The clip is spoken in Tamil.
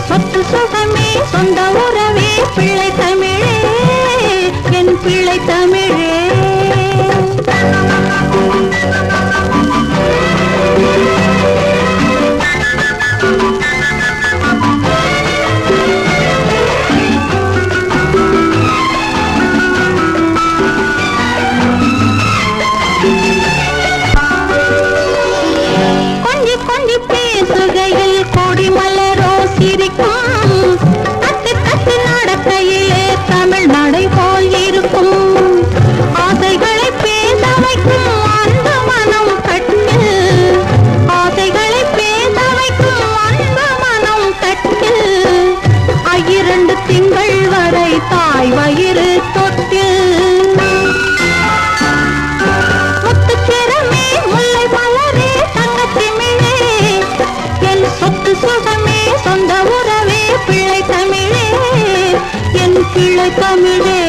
சொத்து சுகமே சொந்த உறவே பிள்ளை தமிழே என் பிள்ளை தமிழே. கொஞ்சி கொஞ்சி பேசுகையில் கொடி மலரோ சிரிக்கும், தத்து தத்து நடக்கையிலே தமிழ் நடை போல் இருக்கும். ஆசைகளை பேச வைக்கும் அந்த மனம் கட்டு, ஆசைகளை பேச வைக்கும் அந்த மனம் கட்டு. 2 திங்கள் வரை தாய் வயிறு தொட்டு, முத்துச்சிரமே முல்லை மலரே தங்கத்திமிழே என் சொத்து சுகமே சொந்த உறவே பிள்ளை தமிழே என் பிள்ளை தமிழே.